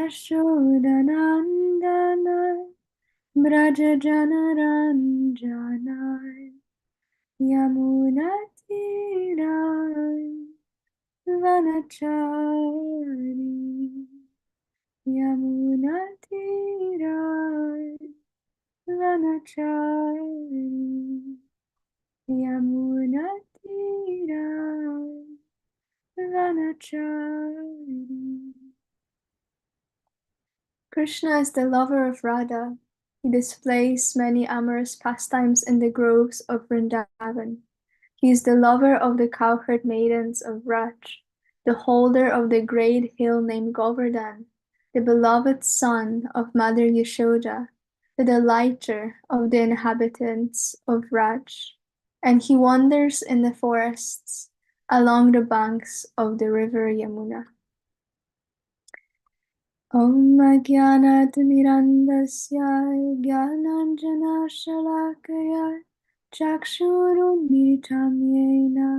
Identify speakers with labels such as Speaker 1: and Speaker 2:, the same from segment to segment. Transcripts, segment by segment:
Speaker 1: Yashodanandana Braja Janaranjana Yamunatirai Vanachari Yamunatirai Vanachari Yamunatirai Vanachari. Krishna is the lover of Radha. He displays many amorous pastimes in the groves of Vrindavan. He is the lover of the cowherd maidens of Vraj, the holder of the great hill named Govardhan, the beloved son of Mother Yashoda, the delighter of the inhabitants of Raj. And he wanders in the forests along the banks of the river Yamuna. Om Ajnanatirandasya Jnananjanashalakaya Chakshurunmilitam Yena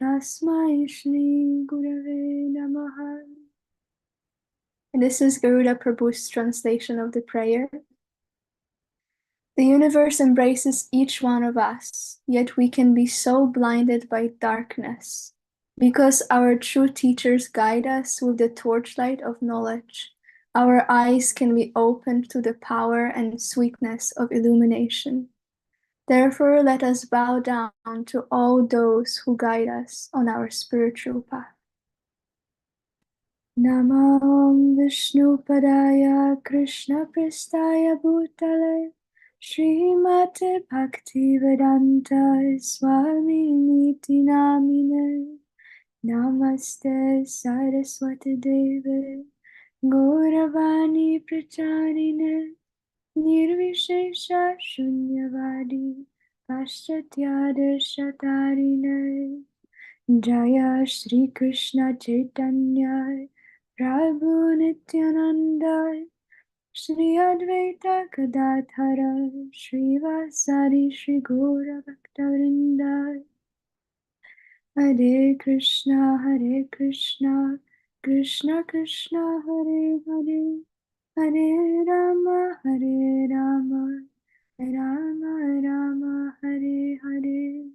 Speaker 1: Tasmai Shri Gurave Namaha. And this is Garuda Prabhu's translation of the prayer. The universe embraces each one of us, yet we can be so blinded by darkness. Because our true teachers guide us with the torchlight of knowledge, our eyes can be opened to the power and sweetness of illumination. Therefore, let us bow down to all those who guide us on our spiritual path. Namam Vishnu Padaya Krishna Pristaya Bhutale Srimate Bhaktivedanta Swami Niti Namine Namaste Saraswati Devi Gauravani Pracharine Nirvishesha Shunyavadi Paschatyadershatarine Jaya Shri Krishna Chaitanya Prabhu Nityananda Shri Advaita Gadadhara Shri Vasari Shri Gaura Bhaktavrinda Hare Krishna, Krishna Krishna, Hare Hare, Hare Rama, Rama Rama, Hare Hare.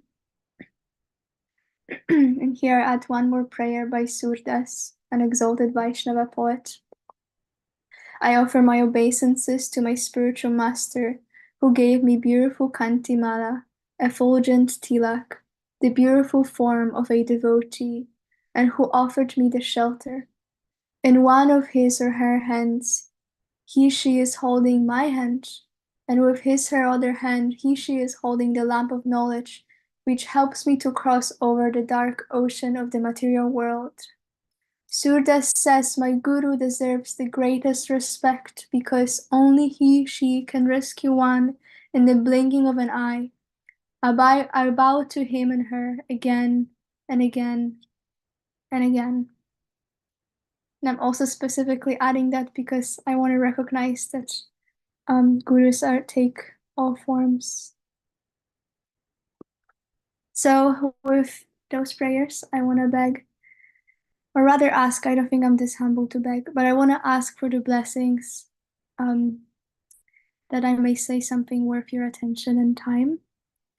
Speaker 1: And here I add one more prayer by Surdas, an exalted Vaishnava poet. I offer my obeisances to my spiritual master, who gave me beautiful Kantimala, effulgent tilak, the beautiful form of a devotee, and who offered me the shelter. In one of his or her hands, she is holding my hand, and with her other hand, she is holding the lamp of knowledge, which helps me to cross over the dark ocean of the material world. Surdas says my guru deserves the greatest respect because only she can rescue one in the blinking of an eye. I bow to him and her again and again and again. And I'm also specifically adding that because I want to recognize that gurus take all forms. So with those prayers, I want to beg, or rather ask, I don't think I'm this humble to beg, but I want to ask for the blessings that I may say something worth your attention and time,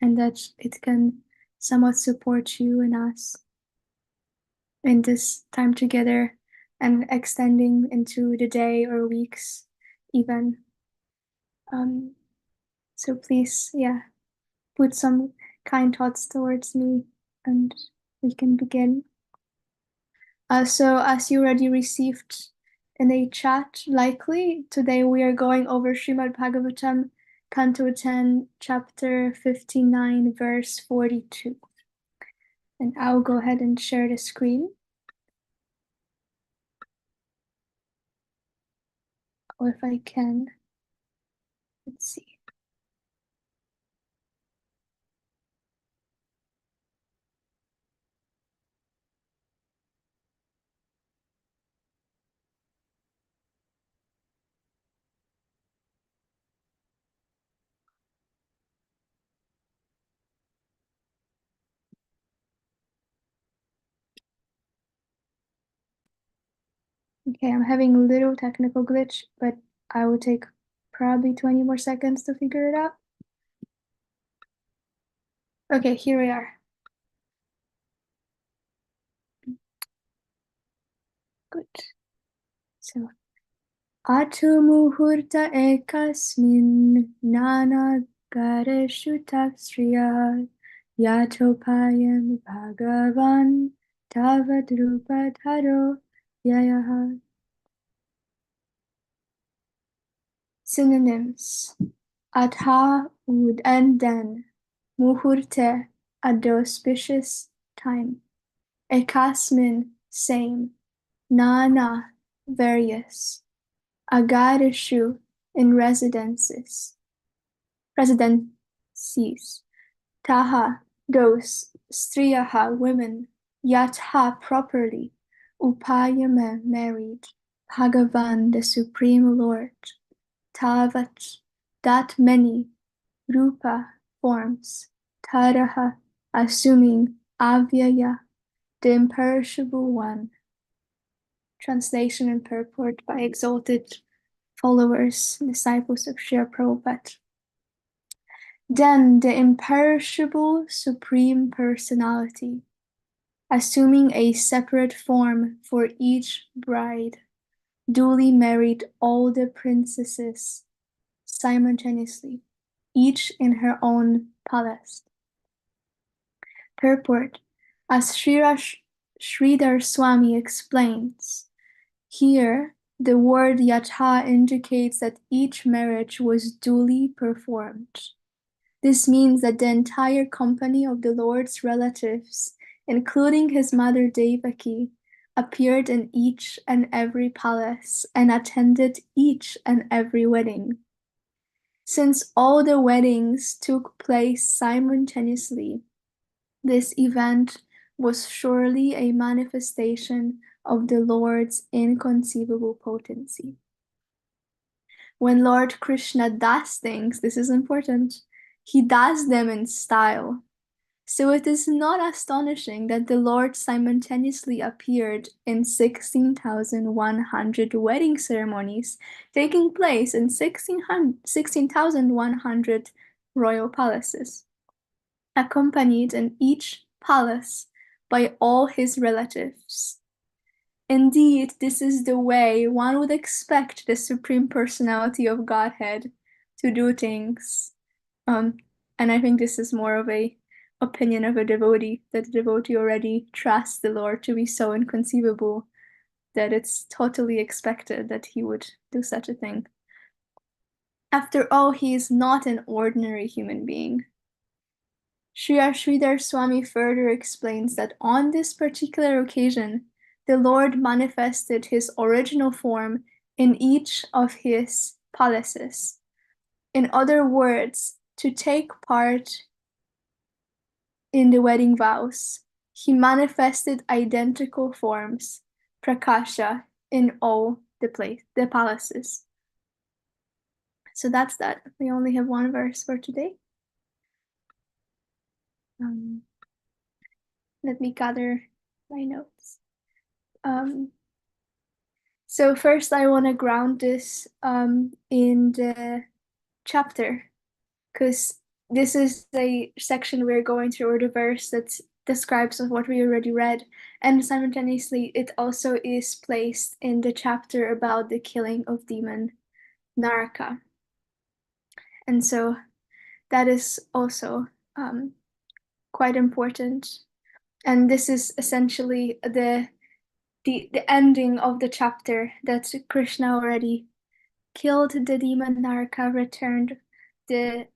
Speaker 1: and that it can somewhat support you and us in this time together and extending into the day or weeks even. So please, put some kind thoughts towards me and we can begin. So as you already received in a chat, likely, today we are going over Srimad Bhagavatam, Canto 10, Chapter 59, verse 42. And I'll go ahead and share the screen. Or if I can, let's see. Okay, I'm having a little technical glitch, but I will take probably 20 more seconds to figure it out. Okay, here we are. Good. So, Atu muhurta ekasmin nanagareshu takstriya yatopayam bhagavan tavadrupadharo yayaha. Synonyms: Atha, wood, and then. Muhurte, at the auspicious time. Ekasmin, same. Nana, various. Agarishu, in residences. Taha, those. Striyaha, women. Yatha, properly. Upayame, married. Bhagavan, the Supreme Lord. Tavat, that many. Rupa, forms. Taraha, assuming. Avyaya, the imperishable one. Translation and purport by exalted followers, disciples of Srila Prabhupada. Then the imperishable Supreme Personality, assuming a separate form for each bride, duly married all the princesses simultaneously, each in her own palace. Purport: as Sridhar Swami explains, here the word yatha indicates that each marriage was duly performed. This means that the entire company of the Lord's relatives, including his mother Devaki, appeared in each and every palace and attended each and every wedding. Since all the weddings took place simultaneously, this event was surely a manifestation of the Lord's inconceivable potency. When Lord Krishna does things, this is important, he does them in style. So it is not astonishing that the Lord simultaneously appeared in 16,100 wedding ceremonies taking place in 16,100 royal palaces, accompanied in each palace by all his relatives. Indeed, this is the way one would expect the Supreme Personality of Godhead to do things. And I think this is more of a opinion of a devotee, that the devotee already trusts the Lord to be so inconceivable that it's totally expected that he would do such a thing. After all, he is not an ordinary human being. Sridhar Swami further explains that on this particular occasion, the Lord manifested his original form in each of his palaces. In other words, to take part in the wedding vows, he manifested identical forms, prakasha, in all the palaces. So that's that. We only have one verse for today. Let me gather my notes. So first I want to ground this in the chapter, because this is a section we're going through, or the verse that describes of what we already read, and simultaneously it also is placed in the chapter about the killing of demon Naraka. And so that is also quite important. And this is essentially the ending of the chapter, that Krishna already killed the demon Naraka, returned the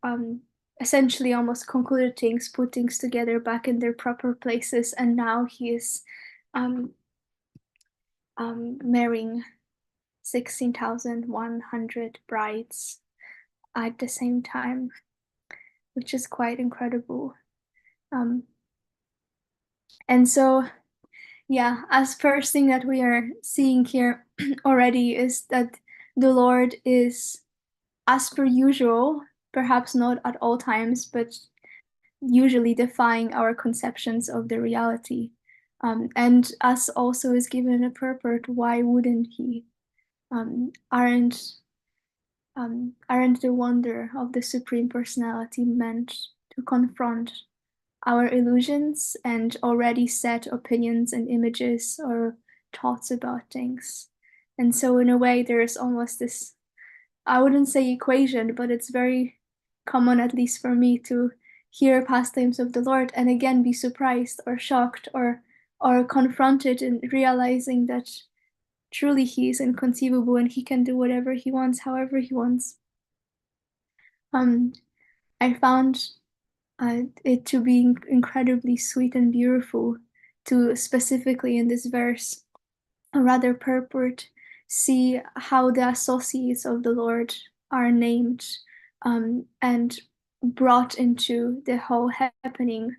Speaker 1: essentially almost concluded things, put things together back in their proper places, and now he is marrying 16,100 brides at the same time, which is quite incredible. And so, yeah, as first thing that we are seeing here already is that the Lord is, as per usual, perhaps not at all times, but usually defying our conceptions of the reality. And us also is given a purport. Why wouldn't he? Aren't the wonder of the Supreme Personality meant to confront our illusions and already set opinions and images or thoughts about things? And so in a way, there is almost this, I wouldn't say equation, but it's very common, at least for me, to hear pastimes of the Lord and again be surprised or shocked or confronted in realizing that truly he is inconceivable and he can do whatever he wants, however he wants. I found it to be incredibly sweet and beautiful to specifically in this verse, or rather purport, see how the associates of the Lord are named and brought into the whole happening.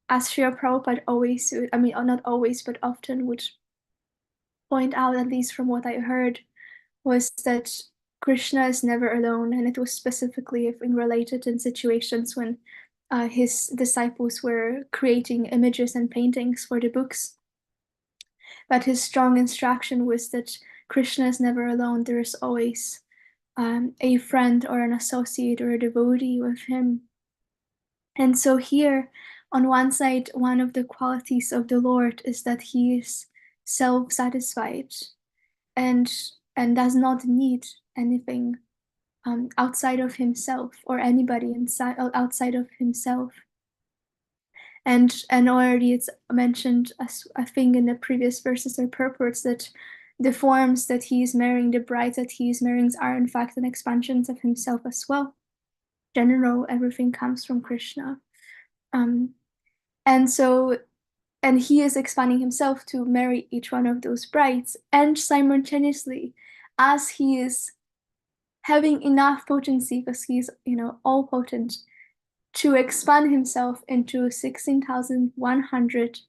Speaker 1: As Srila Prabhupada always, I mean, not always, but often would point out, at least from what I heard, was that Krishna is never alone, and it was specifically related in situations when his disciples were creating images and paintings for the books. But his strong instruction was that Krishna is never alone. There is always a friend or an associate or a devotee with him. And so here, on one side, one of the qualities of the Lord is that he is self-satisfied and does not need anything outside of himself or anybody outside of himself. And already it's mentioned, as I think in the previous verses or purports, that the forms that he is marrying, the brides that he is marrying, are in fact an expansions of himself as well. General, everything comes from Krishna. And so, and he is expanding himself to marry each one of those brides, and simultaneously, as he is having enough potency, because he's, all potent, to expand himself into 16,100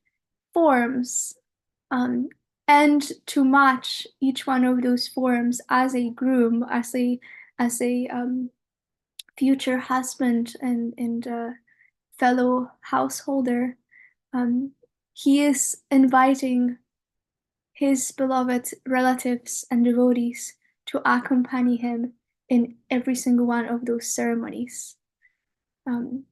Speaker 1: forms, and to match each one of those forms as a groom, as a future husband and fellow householder. He is inviting his beloved relatives and devotees to accompany him in every single one of those ceremonies. And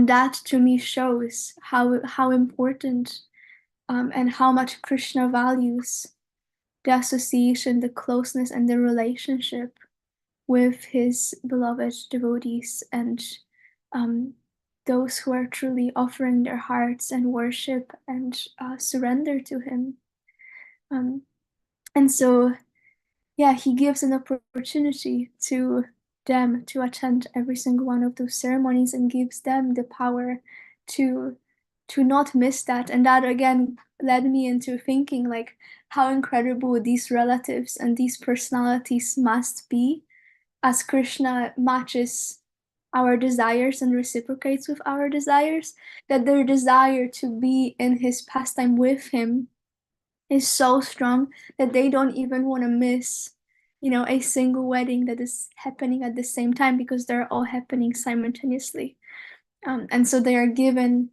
Speaker 1: that to me shows how important and how much Krishna values the association, the closeness, and the relationship with his beloved devotees and those who are truly offering their hearts and worship and surrender to him. And so, yeah, he gives an opportunity to them to attend every single one of those ceremonies and gives them the power to not miss that. And that again led me into thinking like how incredible these relatives and these personalities must be, as Krishna matches our desires and reciprocates with our desires, that their desire to be in his pastime with him is so strong that they don't even want to miss, a single wedding that is happening at the same time, because they're all happening simultaneously. And so they are given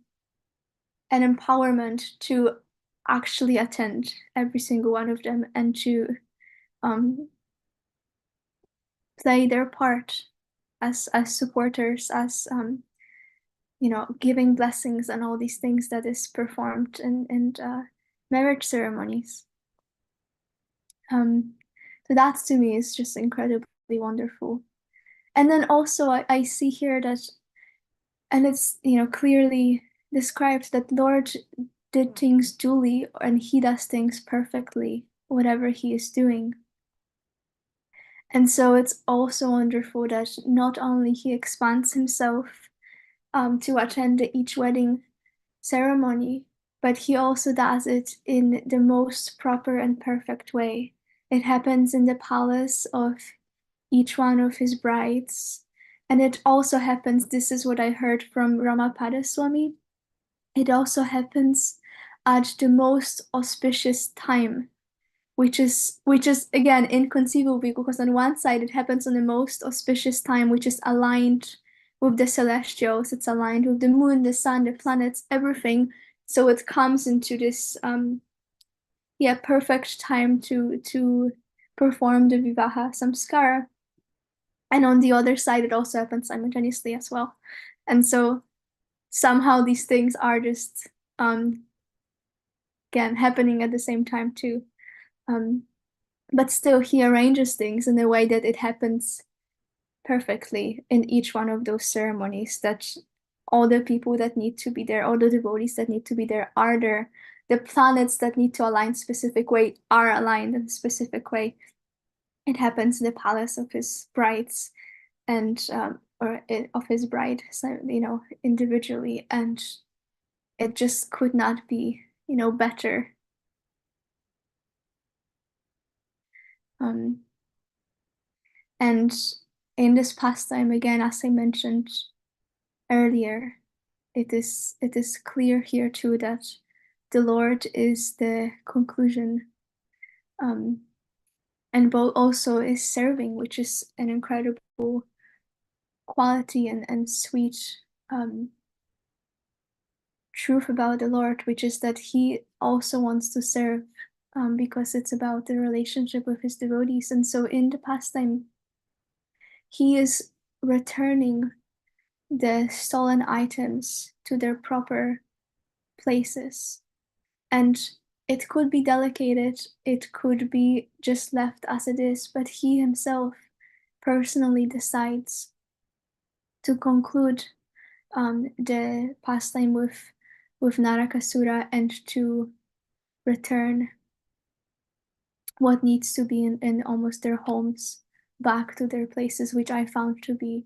Speaker 1: an empowerment to actually attend every single one of them and to play their part as supporters, as giving blessings and all these things that is performed in marriage ceremonies. So that to me is just incredibly wonderful. And then also I see here that, and it's clearly described that Lord did things duly and he does things perfectly, whatever he is doing. And so it's also wonderful that not only he expands himself to attend each wedding ceremony, but he also does it in the most proper and perfect way. It happens in the palace of each one of his brides. And it also happens, this is what I heard from Ramapada Swami, it also happens at the most auspicious time, which is again inconceivable, because on one side it happens on the most auspicious time, which is aligned with the celestials. It's aligned with the moon, the sun, the planets, everything. So it comes into this perfect time to perform the Vivaha Samskara. And on the other side, it also happens simultaneously as well. And so somehow these things are just again happening at the same time too. But still, he arranges things in a way that it happens perfectly in each one of those ceremonies, that all the people that need to be there, all the devotees that need to be there are there. The planets that need to align specific way are aligned in a specific way. It happens in the palace of his brides and of his bride, so, individually, and it just could not be, better. Um, and in this pastime, again, as I mentioned earlier, it is clear here too that the Lord is the conclusion, and both also is serving, which is an incredible quality and sweet truth about the Lord, which is that he also wants to serve, because it's about the relationship with his devotees. And so in the pastime, he is returning the stolen items to their proper places. And it could be delegated, it could be just left as it is, but he himself personally decides to conclude the pastime with Narakasura and to return what needs to be in almost their homes back to their places, which I found to be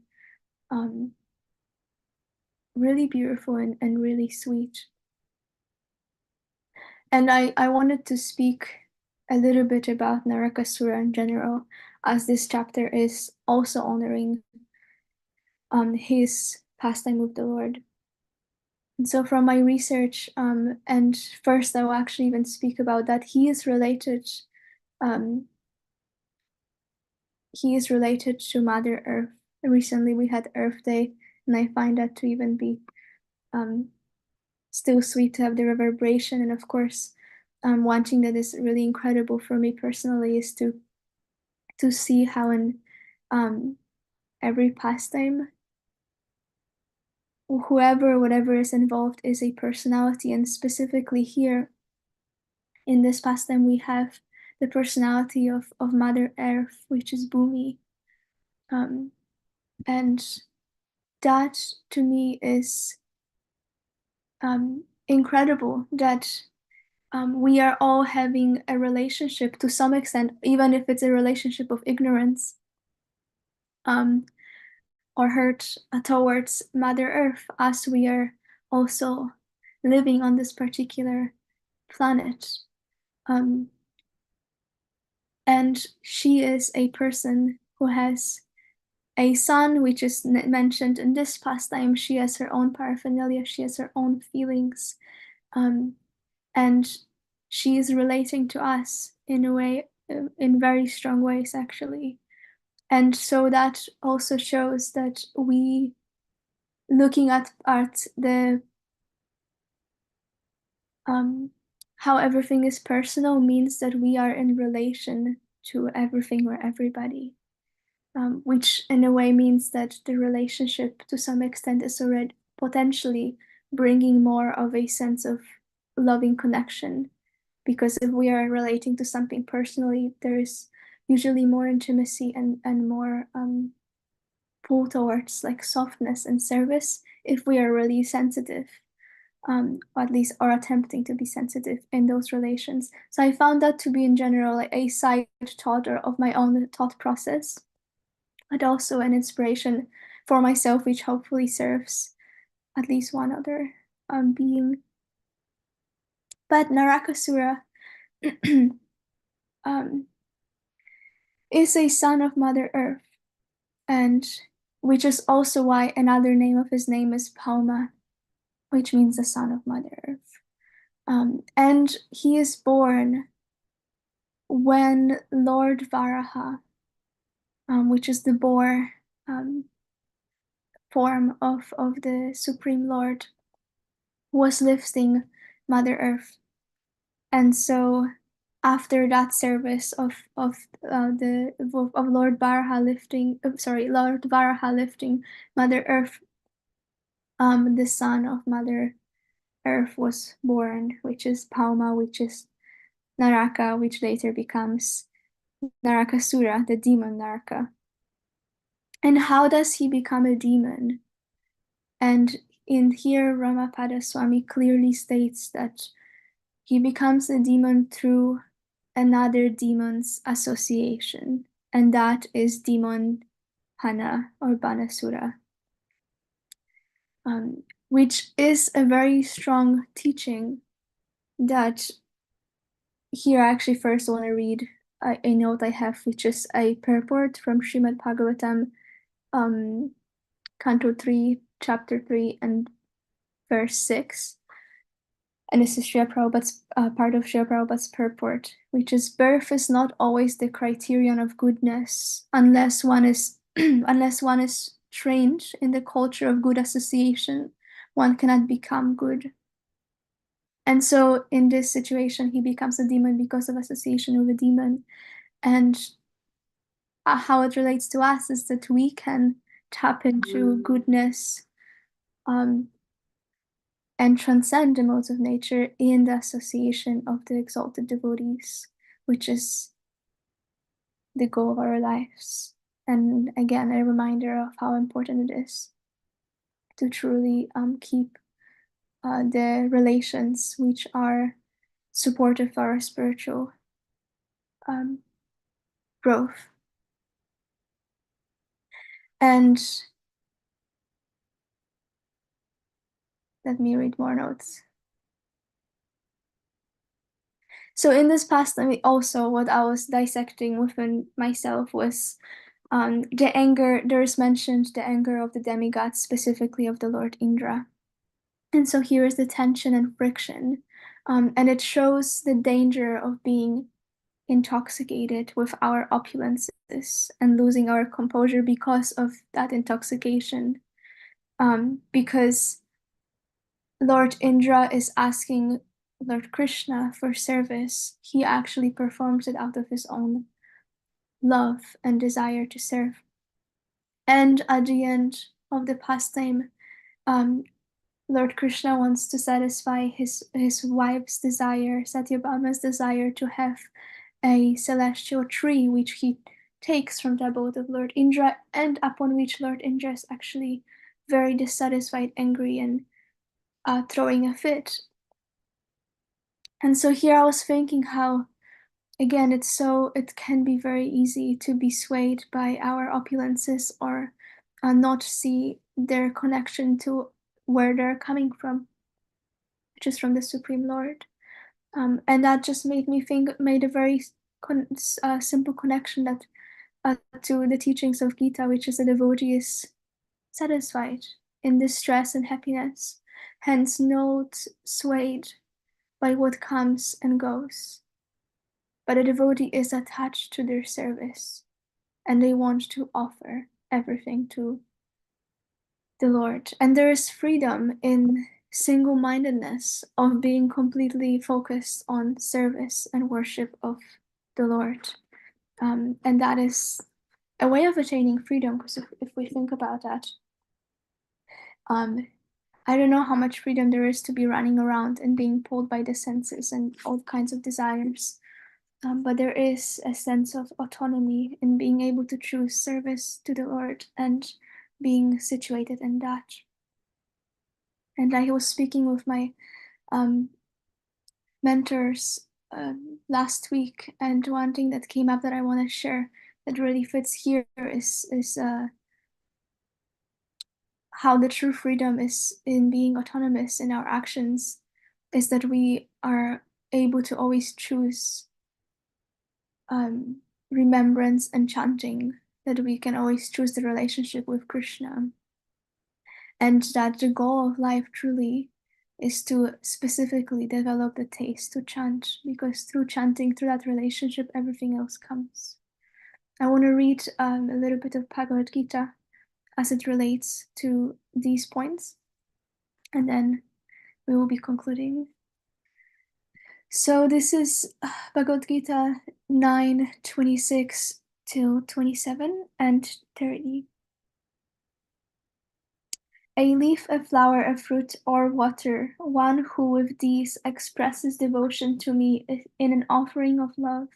Speaker 1: really beautiful and really sweet. And I wanted to speak a little bit about Narakasura in general, as this chapter is also honoring his pastime with the Lord. And so from my research, and first I will actually even speak about that he is related to Mother Earth. Recently we had Earth Day, and I find that to even be still sweet to have the reverberation. And of course, one thing that is really incredible for me personally is to see how in every pastime, whatever is involved is a personality. And specifically here in this pastime, we have the personality of Mother Earth, which is Bhumi. And that to me is incredible, that we are all having a relationship to some extent, even if it's a relationship of ignorance or hurt towards Mother Earth, as we are also living on this particular planet. And she is a person who has a son, which is mentioned in this pastime. She has her own paraphernalia, she has her own feelings, and she is relating to us in a way, in very strong ways, actually. And so that also shows that we, looking at the how everything is personal, means that we are in relation to everything or everybody. Which in a way means that the relationship to some extent is already potentially bringing more of a sense of loving connection. Because if we are relating to something personally, there is usually more intimacy and more pull towards like softness and service if we are really sensitive, or at least are attempting to be sensitive in those relations. So I found that to be in general like a side thought or of my own thought process, but also an inspiration for myself, which hopefully serves at least one other being. But Narakasura is a son of Mother Earth, and which is also why another name of his name is Pauma, which means the son of Mother Earth. And he is born when Lord Varaha, which is the boar form of the Supreme Lord was lifting Mother Earth. And so after that service of Lord Varaha lifting Mother Earth, the son of Mother Earth was born, which is Pauma, which is Naraka, which later becomes Narakasura, the demon Naraka. And how does he become a demon? And in here, Ramapada Swami clearly states that he becomes a demon through another demon's association, and that is demon Hana or Banasura, which is a very strong teaching that here I actually first want to read a note I have, which is a purport from Srimad Bhagavatam, Canto 3, Chapter 3, and verse 6. And this is Srila Prabhupada's, part of Srila Prabhupada's purport, which is birth is not always the criterion of goodness unless one is unless one is trained in the culture of good association, one cannot become good. And so in this situation, he becomes a demon because of association with a demon. And how it relates to us is that we can tap into goodness and transcend the modes of nature in the association of the exalted devotees, which is the goal of our lives. And again, a reminder of how important it is to truly keep the relations which are supportive for our spiritual growth. And let me read more notes. So in this pastime, also what I was dissecting within myself was the anger. There is mentioned the anger of the demigods, specifically of the Lord Indra. And so here is the tension and friction. And it shows the danger of being intoxicated with our opulences and losing our composure because of that intoxication. Because Lord Indra is asking Lord Krishna for service, he actually performs it out of his own love and desire to serve. And at the end of the pastime, Lord Krishna wants to satisfy his wife's desire, Satyabhama's desire, to have a celestial tree, which he takes from the abode of Lord Indra, and upon which Lord Indra is actually very dissatisfied, angry, and throwing a fit. And so here I was thinking how, again, it can be very easy to be swayed by our opulences or not see their connection to where they're coming from, which is from the Supreme Lord. And that just made a very simple connection that to the teachings of Gita, which is a devotee is satisfied in distress and happiness, hence not swayed by what comes and goes. But a devotee is attached to their service, and they want to offer everything to the Lord. And there is freedom in single-mindedness of being completely focused on service and worship of the Lord. And that is a way of attaining freedom, because if we think about that, I don't know how much freedom there is to be running around and being pulled by the senses and all kinds of desires. But there is a sense of autonomy in being able to choose service to the Lord and being situated in that. And I was speaking with my mentors last week, and one thing that came up that I want to share that really fits here is how the true freedom is in being autonomous in our actions, is that we are able to always choose remembrance and chanting, that we can always choose the relationship with Krishna, and that the goal of life truly is to specifically develop the taste to chant, because through chanting, through that relationship, everything else comes. I want to read a little bit of Bhagavad Gita as it relates to these points. And then we will be concluding. So this is Bhagavad Gita 9:26 till 27 and 30. A leaf, a flower, a fruit, or water, one who with these expresses devotion to me in an offering of love,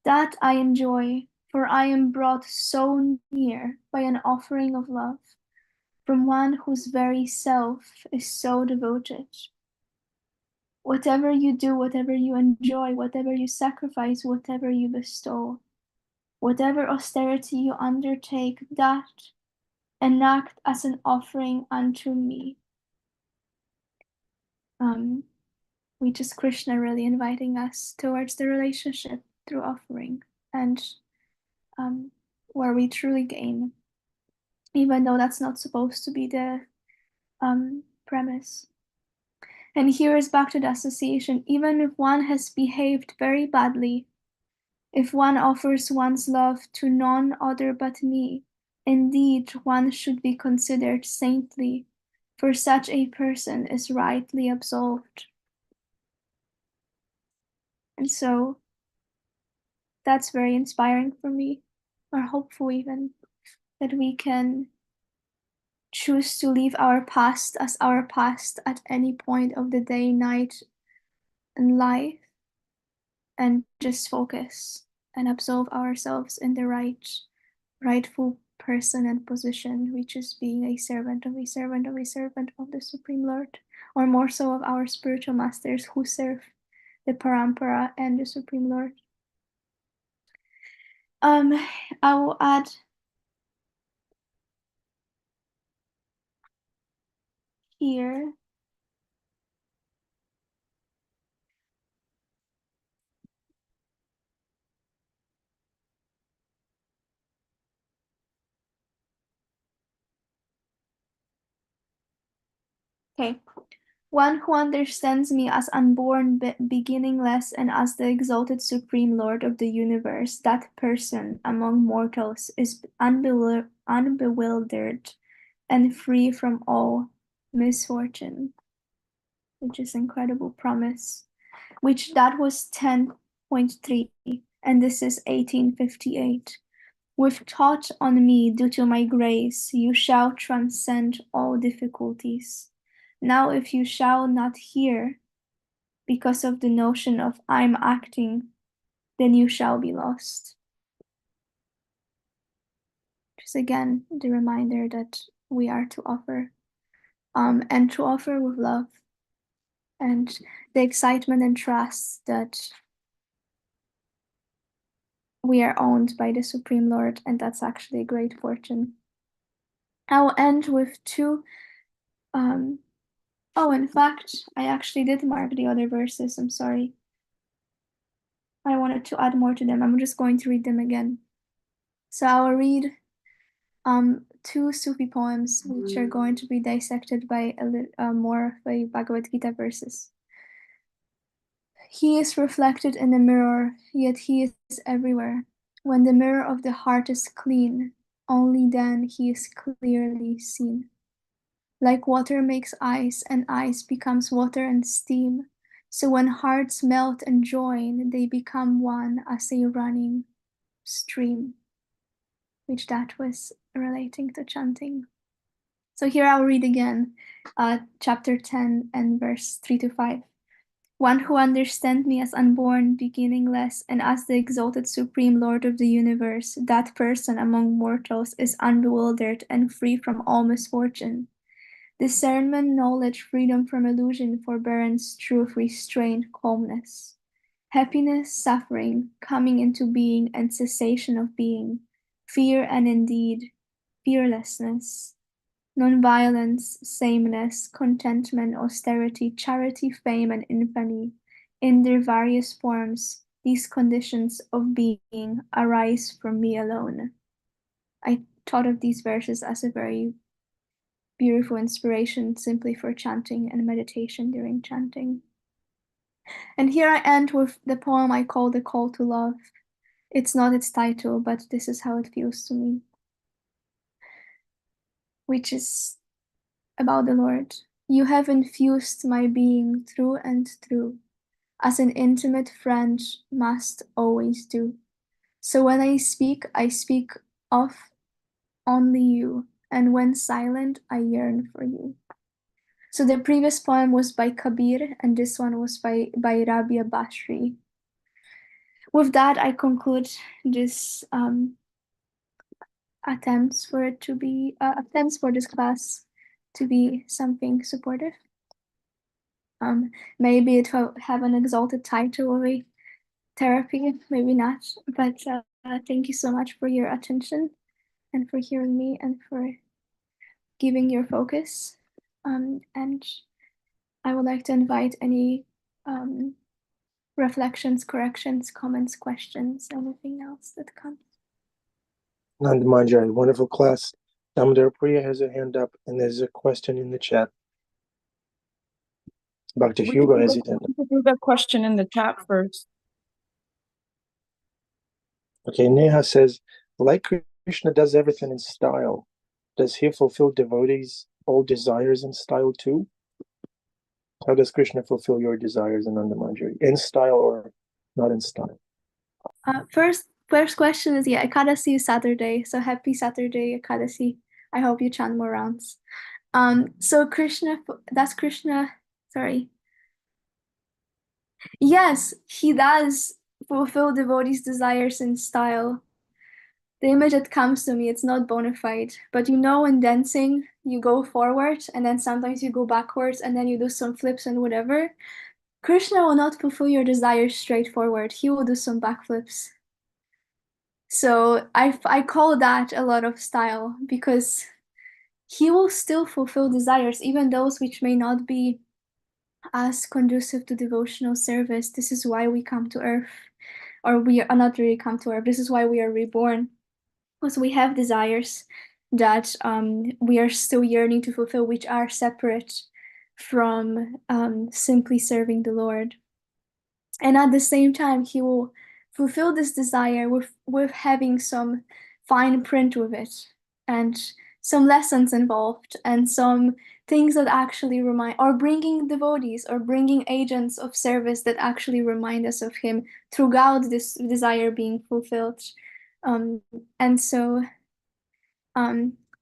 Speaker 1: that I enjoy, for I am brought so near by an offering of love, from one whose very self is so devoted. Whatever you do, whatever you enjoy, whatever you sacrifice, whatever you bestow, whatever austerity you undertake, that enact as an offering unto me. Which is Krishna really inviting us towards the relationship through offering, and where we truly gain, even though that's not supposed to be the premise. And here is back to the association. Even if one has behaved very badly, if one offers one's love to none other but me, indeed one should be considered saintly, for such a person is rightly absolved. And so that's very inspiring for me, or hopeful even, that we can choose to leave our past as our past at any point of the day, night, and life, and just focus and absolve ourselves in the rightful person and position, which is being a servant of a servant of a servant of the Supreme Lord, or more so of our spiritual masters who serve the Parampara and the Supreme Lord. I will add here okay. One who understands me as unborn, beginningless, and as the exalted Supreme Lord of the universe, that person among mortals is unbewildered and free from all misfortune, which is incredible promise. Which that was 10.3, and this is 1858. With taught on me due to my grace, you shall transcend all difficulties. Now, if you shall not hear, because of the notion of I'm acting, then you shall be lost. Just again, the reminder that we are to offer, and to offer with love, and the excitement and trust that we are owned by the Supreme Lord, and that's actually a great fortune. I will end with two. Oh, in fact, I actually did mark the other verses. I'm sorry. I wanted to add more to them. I'm just going to read them again. So I will read two Sufi poems, which are going to be dissected by more by Bhagavad Gita verses. He is reflected in the mirror, yet he is everywhere. When the mirror of the heart is clean, only then he is clearly seen. Like water makes ice, and ice becomes water and steam, so when hearts melt and join, they become one as a running stream, which that was relating to chanting. So here I'll read again, chapter 10 and verse 3 to 5. One who understands me as unborn, beginningless, and as the exalted Supreme Lord of the universe, that person among mortals is unbewildered and free from all misfortune. Discernment, knowledge, freedom from illusion, forbearance, truth, restraint, calmness. Happiness, suffering, coming into being and cessation of being. Fear and indeed, fearlessness. Non-violence, sameness, contentment, austerity, charity, fame, and infamy. In their various forms, these conditions of being arise from me alone. I thought of these verses as a very beautiful inspiration simply for chanting and meditation during chanting. And here I end with the poem I call The Call to Love. It's not its title, but this is how it feels to me. which is about the Lord. You have infused my being through and through, as an intimate friend must always do. So when I speak of only you, and when silent, I yearn for you. So the previous poem was by Kabir, and this one was by Rabia Bashri. With that, I conclude this attempts for this class to be something supportive. Maybe it will have an exalted title of a therapy, maybe not. But thank you so much for your attention and for hearing me and for giving your focus. And I would like to invite any reflections, corrections, comments, questions, anything else that comes.
Speaker 2: Ananda Manjari, wonderful class. Damodar Priya has a hand up, and there's a question in the chat. Bhakti Hugo has his hand up.
Speaker 3: We could do the question in the chat first.
Speaker 2: Okay, Neha says, like Krishna does everything in style, does he fulfill devotees' all desires in style too? How does Krishna fulfill your desires, Ananda Manjari? In style or not in style?
Speaker 1: First question is, Ekadasi is Saturday, so happy Saturday, Ekadasi. I hope you chant more rounds. So sorry. Yes, he does fulfill devotees' desires in style. The image that comes to me, it's not bona fide, but in dancing, you go forward and then sometimes you go backwards and then you do some flips and whatever. Krishna will not fulfill your desires straightforward. He will do some backflips. So I call that a lot of style, because he will still fulfill desires, even those which may not be as conducive to devotional service. This is why we come to earth, or we are not really come to earth. This is why we are reborn, because we have desires that we are still yearning to fulfill, which are separate from simply serving the Lord. And at the same time, he will fulfill this desire with having some fine print with it, and some lessons involved, and some things that actually remind, or bringing devotees or bringing agents of service that actually remind us of him throughout this desire being fulfilled. And so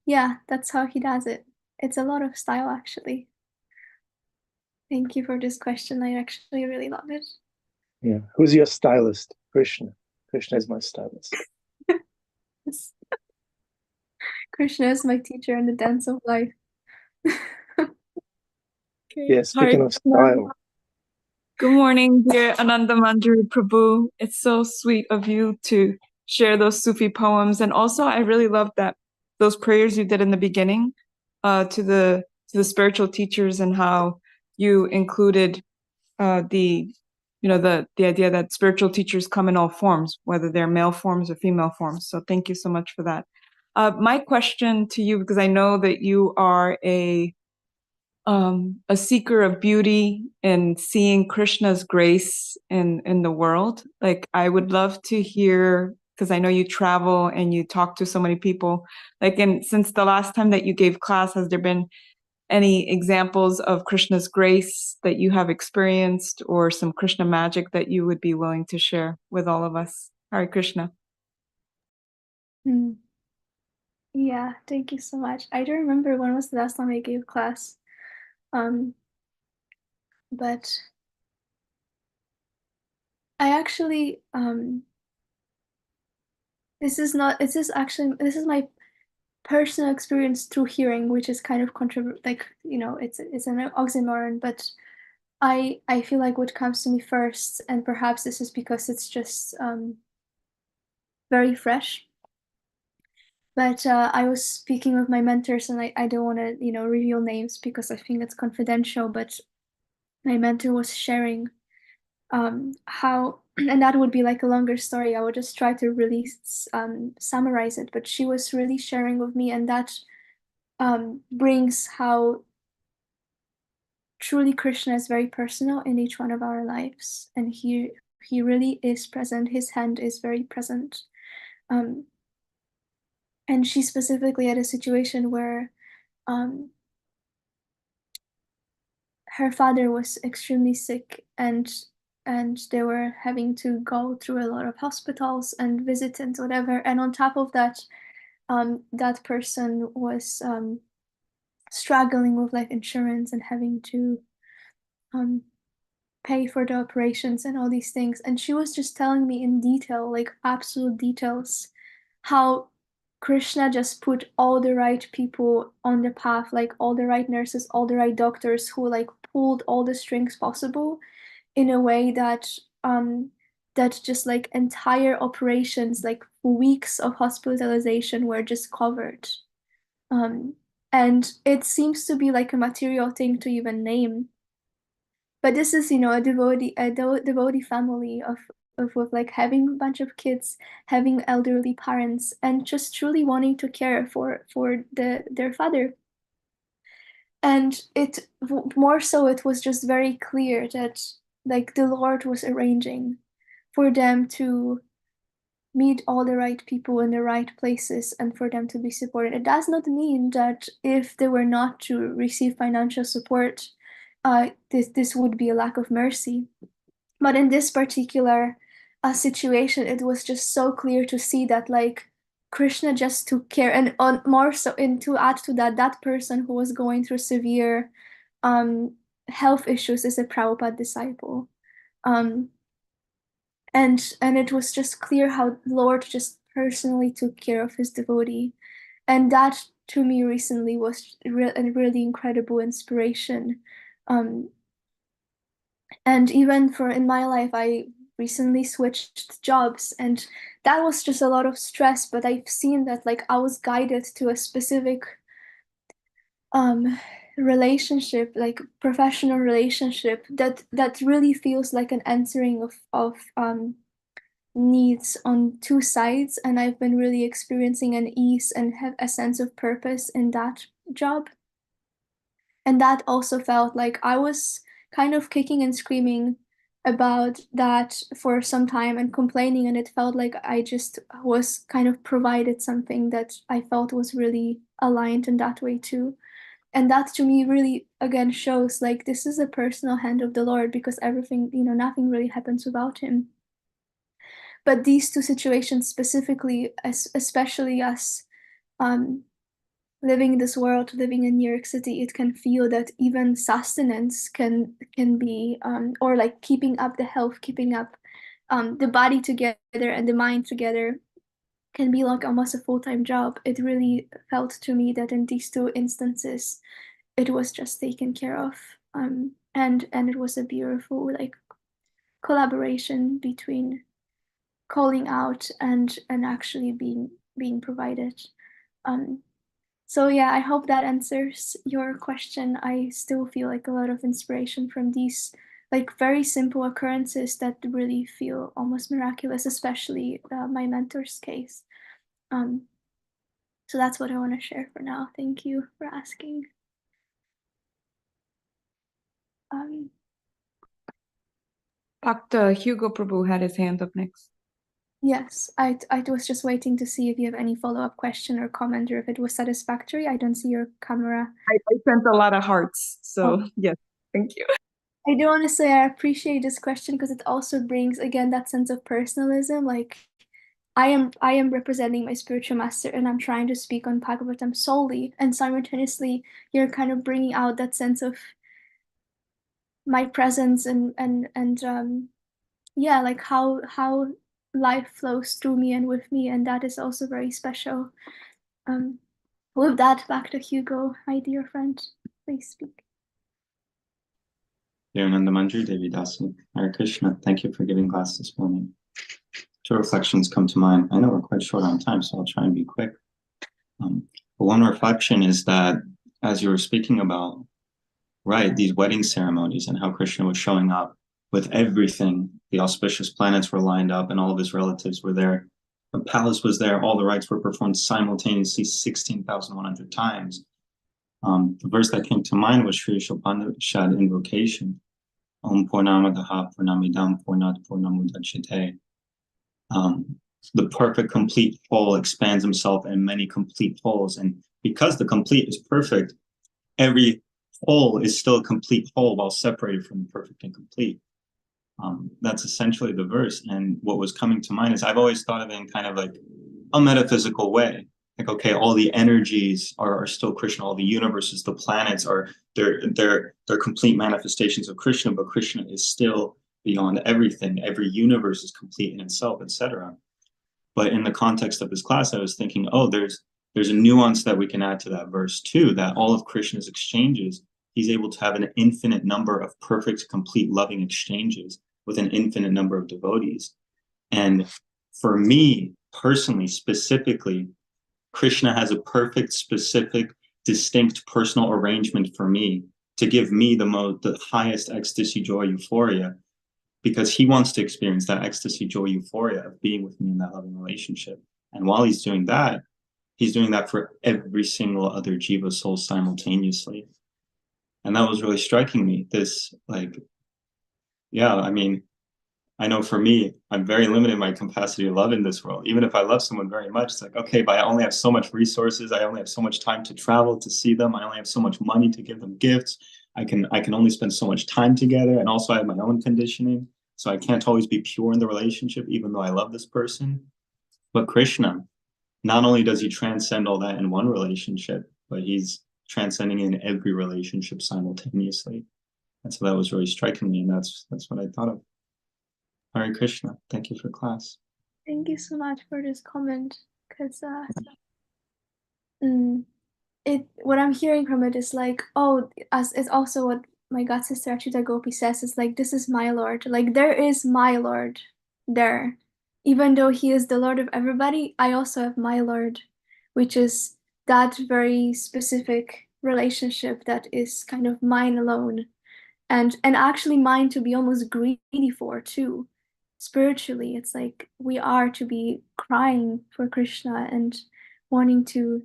Speaker 1: yeah, that's how he does it. It's a lot of style, actually. Thank you for this question. I actually really love it.
Speaker 2: Yeah. Who's your stylist? Krishna. Krishna is my stylist.
Speaker 1: Krishna is my teacher in the dance of life.
Speaker 3: Okay.
Speaker 2: Yeah, speaking of style.
Speaker 3: Good morning, dear Ananda Manjari Prabhu. It's so sweet of you to share those Sufi poems. And also, I really love that those prayers you did in the beginning to the spiritual teachers, and how you included the idea that spiritual teachers come in all forms, whether they're male forms or female forms. So thank you so much for that. My question to you, because I know that you are a seeker of beauty and seeing Krishna's grace in the world. Like, I would love to hear, because I know you travel and you talk to so many people. Like, and since the last time that you gave class, has there been any examples of Krishna's grace that you have experienced, or some Krishna magic that you would be willing to share with all of us? Hare Krishna.
Speaker 1: Yeah, thank you so much. I don't remember when was the last time I gave class. But I actually this is my personal experience through hearing, which is kind of it's an oxymoron, but I feel like what comes to me first, and perhaps this is because it's just very fresh. But I was speaking with my mentors, and I don't want to reveal names because I think it's confidential. But my mentor was sharing how, and that would be like a longer story. I would just try to really summarize it. But she was really sharing with me, and that brings how truly Krishna is very personal in each one of our lives, and he really is present. His hand is very present. And she specifically had a situation where her father was extremely sick, and they were having to go through a lot of hospitals and visits and whatever. And on top of that, that person was struggling with like insurance and having to pay for the operations and all these things. And she was just telling me in detail, like absolute details, how Krishna just put all the right people on the path, like all the right nurses, all the right doctors who like pulled all the strings possible in a way that that just like entire operations, like weeks of hospitalization were just covered. And it seems to be like a material thing to even name. But this is, a devotee family of with like having a bunch of kids, having elderly parents, and just truly wanting to care for their father. And it more so, it was just very clear that like the Lord was arranging for them to meet all the right people in the right places and for them to be supported. It does not mean that if they were not to receive financial support, this would be a lack of mercy. But in this particular situation, it was just so clear to see that like Krishna just took care, and on more so, and to add to that, that person who was going through severe health issues is a Prabhupada disciple. And it was just clear how Lord just personally took care of his devotee. And that to me recently was a really incredible inspiration. And even for in my life, I recently switched jobs, and that was just a lot of stress, but I've seen that like I was guided to a specific relationship, like professional relationship that really feels like an answering of needs on two sides, and I've been really experiencing an ease and have a sense of purpose in that job. And that also felt like I was kind of kicking and screaming about that for some time and complaining, and it felt like I just was kind of provided something that I felt was really aligned in that way too. And that to me really again shows like this is a personal hand of the Lord, because everything, nothing really happens without him. But these two situations specifically, especially us living in this world, living in New York City, it can feel that even sustenance can be, or like keeping up the health, keeping up the body together and the mind together can be like almost a full-time job. It really felt to me that in these two instances, it was just taken care of. And it was a beautiful like collaboration between calling out and actually being provided. So yeah, I hope that answers your question. I still feel like a lot of inspiration from these like very simple occurrences that really feel almost miraculous, especially my mentor's case. So that's what I want to share for now. Thank you for asking.
Speaker 3: Dr. Hugo Prabhu had his hand up next.
Speaker 1: Yes, I was just waiting to see if you have any follow-up question or comment, or if it was satisfactory. I don't see your camera.
Speaker 3: I sent a lot of hearts, so yes, thank you.
Speaker 1: I do want to say I appreciate this question because it also brings again that sense of personalism. Like I am representing my spiritual master, and I'm trying to speak on Bhagavatam solely, and simultaneously you're kind of bringing out that sense of my presence and yeah, like how life flows through me and with me, and that is also very special. With that, back to Hugo, my dear friend. Please speak.
Speaker 4: Dear Ananda, Manjari, Devi, dasi. Hare Krishna, thank you for giving class this morning. Two reflections come to mind. I know we're quite short on time, so I'll try and be quick. But one reflection is that as you were speaking about, right, these wedding ceremonies and how Krishna was showing up with everything, the auspicious planets were lined up and all of his relatives were there. The palace was there, all the rites were performed simultaneously 16,100 times. The verse that came to mind was Sri Shopanishad invocation. Om Purnamadaha Purnamidam Purnat Purnamudachyate. The perfect complete whole expands himself in many complete wholes, and because the complete is perfect, every whole is still a complete whole while separated from the perfect and complete. That's essentially the verse. And what was coming to mind is I've always thought of it in kind of like a metaphysical way. Like, okay, all the energies are still Krishna, all the universes, the planets are they're complete manifestations of Krishna, but Krishna is still beyond everything. Every universe is complete in itself, etc. But in the context of this class, I was thinking, oh, there's a nuance that we can add to that verse too, that all of Krishna's exchanges, he's able to have an infinite number of perfect, complete, loving exchanges with an infinite number of devotees. And for me, personally, specifically, Krishna has a perfect, specific, distinct personal arrangement for me to give me the highest ecstasy, joy, euphoria, because he wants to experience that ecstasy, joy, euphoria of being with me in that loving relationship. And while he's doing that for every single other jiva soul simultaneously. And that was really striking me. This, like, yeah, I mean, I know for me, I'm very limited in my capacity to love in this world. Even if I love someone very much, it's like, okay, but I only have so much resources. I only have so much time to travel to see them. I only have so much money to give them gifts. I can only spend so much time together. And also I have my own conditioning. So I can't always be pure in the relationship, even though I love this person. But Krishna, not only does he transcend all that in one relationship, but he's transcending in every relationship simultaneously. And so that was really striking me. And that's what I thought of. Hare Krishna. Thank you for class.
Speaker 1: Thank you so much for this comment, because what I'm hearing from it is like, oh, as it's also what my god sister Achita Gopi says, is like, this is my Lord. Like, there is my Lord there. Even though he is the Lord of everybody, I also have my Lord, which is that very specific relationship that is kind of mine alone. And actually mine to be almost greedy for too. Spiritually, it's like we are to be crying for Krishna and wanting to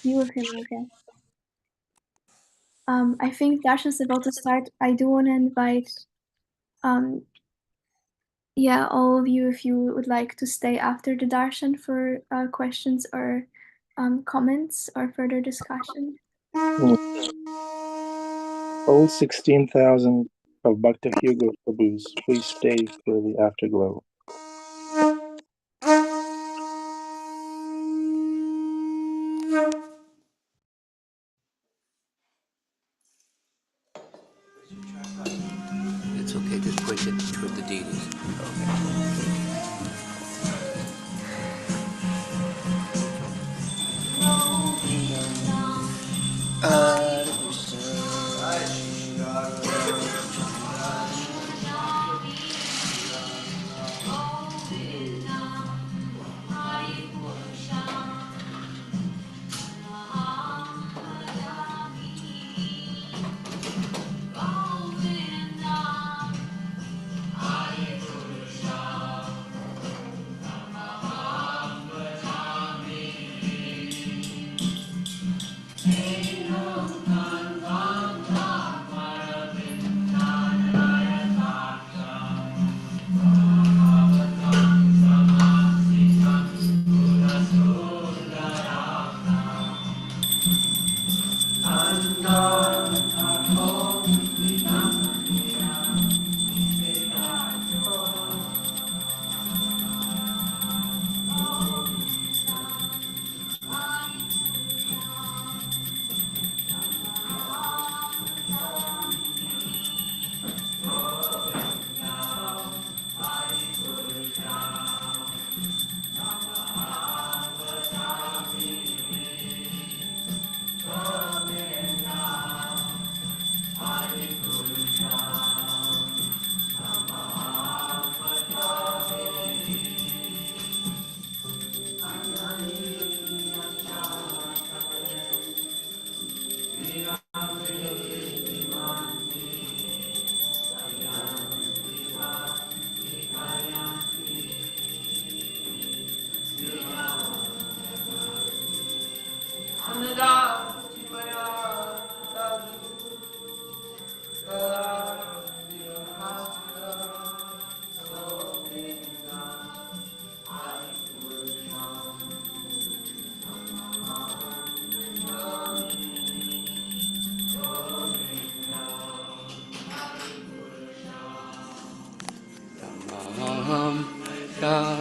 Speaker 1: be with him again. I think Darshan is about to start. I do want to invite all of you, if you would like to stay after the Darshan for questions or comments or further discussion.
Speaker 2: All 16,000 of Bhakta Hugo Prabhus, please stay for the afterglow.
Speaker 5: It's okay, just point it toward the deities.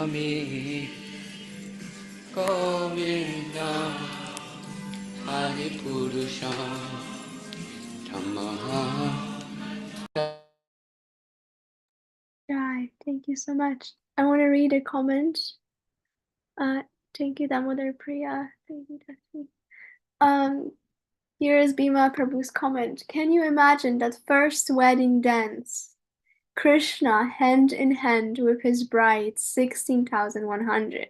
Speaker 5: Swami Govinda Hari Purusha Dhamma.
Speaker 1: Right, thank you so much. I want to read a comment. Thank you, Damodar Priya. Thank you, Dasi. Here is Bhima Prabhu's comment. Can you imagine that first wedding dance? Krishna hand in hand with his bride, 16,100,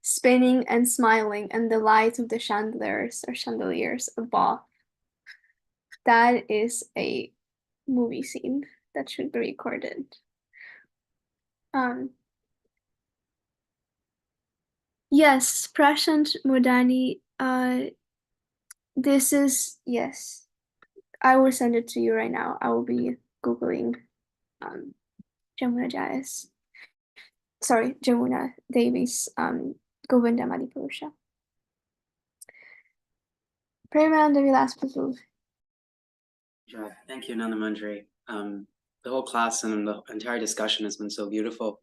Speaker 1: spinning and smiling, and the light of the chandeliers above. That is a movie scene that should be recorded. Yes, Prashant Mudani, this is, yes, I will send it to you right now. I will be Googling Jamuna Devi's Govinda Madhipurusha. Premanand Vilas Prabhu.
Speaker 6: Thank you, Ananda Manjari. The whole class and the entire discussion has been so beautiful.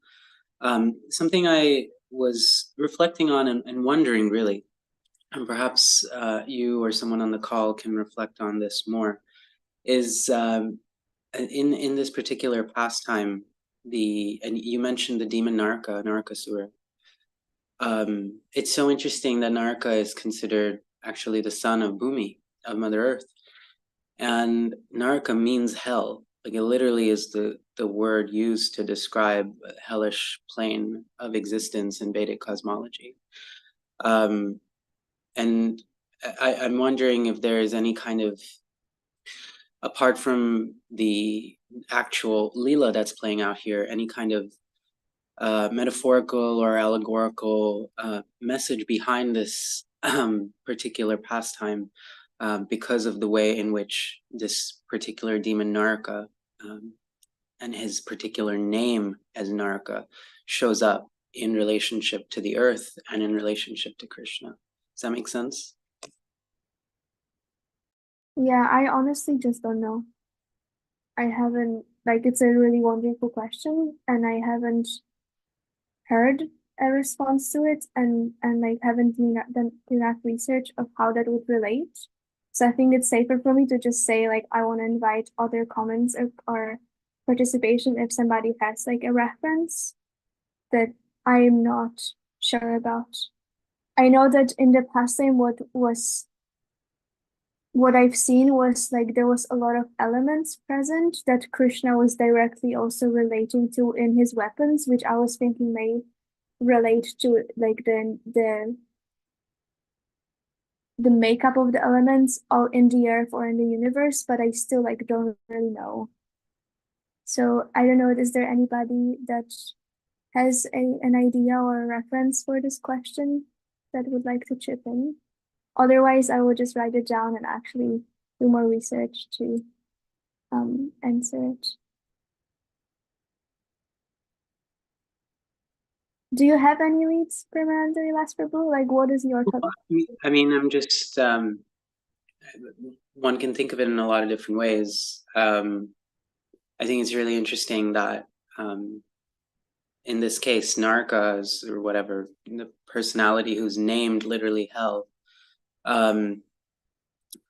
Speaker 6: Something I was reflecting on and wondering really, and perhaps you or someone on the call can reflect on this more, is in this particular pastime, and you mentioned the demon Narakasura. It's so interesting that Naraka is considered actually the son of Bhumi, of Mother Earth. And Naraka means hell. Like it literally is the word used to describe a hellish plane of existence in Vedic cosmology. And I'm wondering if there is any kind of, apart from the actual Leela that's playing out here, any kind of metaphorical or allegorical message behind this particular pastime, because of the way in which this particular demon Naraka and his particular name as Naraka shows up in relationship to the earth and in relationship to Krishna. Does that make sense?
Speaker 1: Yeah, I honestly just don't know. I haven't, it's a really wonderful question, and I haven't heard a response to it, and haven't done enough research of how that would relate. So I think it's safer for me to just say I want to invite other comments or participation if somebody has a reference that I am not sure about. I know that in the past time what I've seen was there was a lot of elements present that Krishna was directly also relating to in his weapons, which I was thinking may relate to the makeup of the elements all in the earth or in the universe, but I still don't really know. So I don't know, is there anybody that has an idea or a reference for this question that would like to chip in? Otherwise, I will just write it down and actually do more research to answer it. Do you have any leads, Premanand Last Prabhu? What is your thought?
Speaker 6: I mean, I'm just, one can think of it in a lot of different ways. I think it's really interesting that in this case, Naraka, or whatever, the personality who's named literally hell,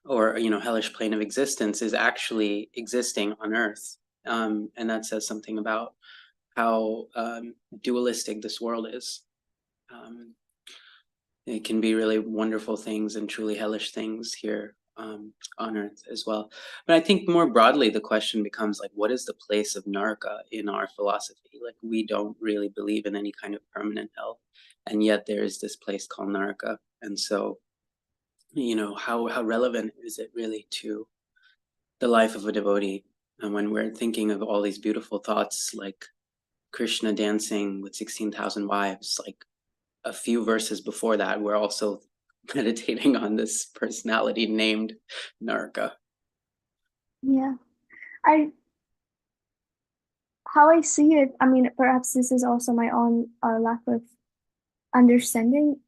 Speaker 6: or hellish plane of existence, is actually existing on Earth, and that says something about how dualistic this world is. It can be really wonderful things and truly hellish things here on Earth as well. But I think more broadly, the question becomes what is the place of Naraka in our philosophy? We don't really believe in any kind of permanent hell, and yet there is this place called Naraka. And so, how relevant is it really to the life of a devotee? And when we're thinking of all these beautiful thoughts, like Krishna dancing with 16,000 wives, a few verses before that, we're also meditating on this personality named Naraka.
Speaker 1: Yeah, how I see it, I mean, perhaps this is also my own lack of understanding,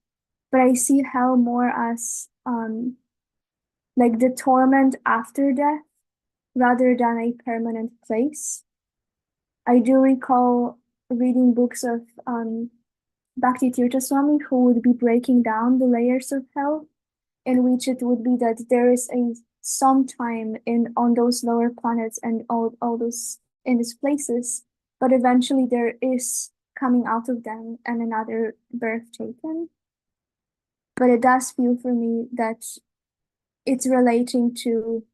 Speaker 1: but I see hell more as the torment after death rather than a permanent place. I do recall reading books of Bhakti Tirtha Swami, who would be breaking down the layers of hell, in which it would be that there is some time on those lower planets and all those in these places, but eventually there is coming out of them and another birth taken. But it does feel for me that it's relating to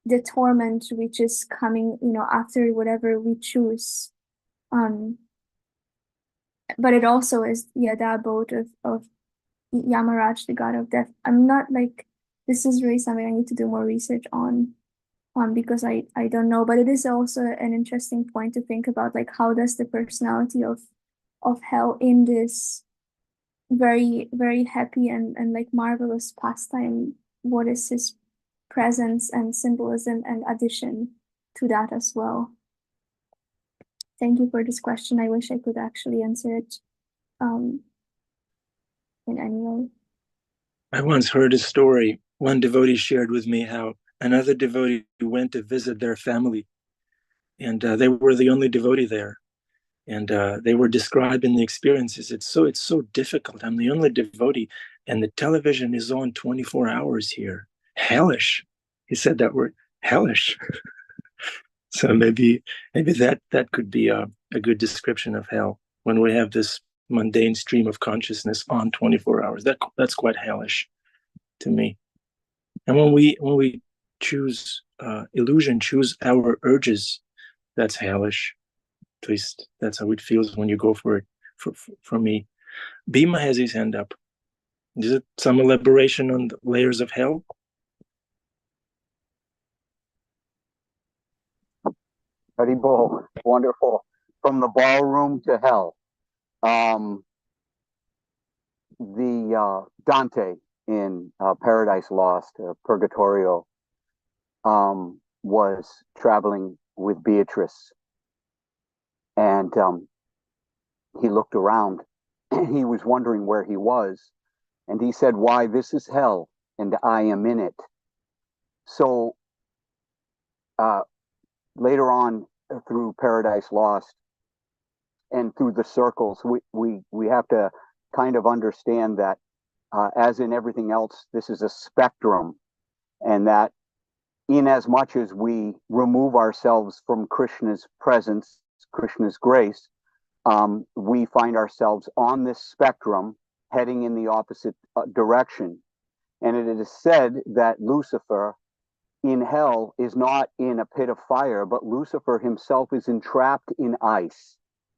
Speaker 1: the torment which is coming, after whatever we choose. But it also is, the abode of Yamaraj, the god of death. I'm not like, this is really something I need to do more research on, because I don't know. But it is also an interesting point to think about, like, how does the personality of hell in this very, very happy and like marvelous pastime, what is his presence and symbolism and addition to that as well? Thank you for this question. I wish I could actually answer it in any way.
Speaker 2: I once heard a story. One devotee shared with me how another devotee went to visit their family, and they were the only devotee there. And they were describing the experiences. It's so difficult. I'm the only devotee, and the television is on 24 hours here. Hellish. He said that word, hellish. So maybe that could be a good description of hell, when we have this mundane stream of consciousness on 24 hours. That's quite hellish to me. And when we choose illusion, choose our urges, that's hellish. At least that's how it feels when you go for it. For me, Bhima has his hand up. Is it some elaboration on the layers of hell?
Speaker 7: Hari Bol, wonderful. From the ballroom to hell. The Dante in Paradise Lost, Purgatorio, was traveling with Beatrice, and he looked around. He was wondering where he was, and he said, "Why, this is hell, and I am in it." So later on, through Paradise Lost and through the circles, we have to kind of understand that, as in everything else, this is a spectrum, and that in as much as we remove ourselves from Krishna's presence, Krishna's grace, we find ourselves on this spectrum heading in the opposite direction. And it is said that Lucifer in hell is not in a pit of fire, but Lucifer himself is entrapped in ice.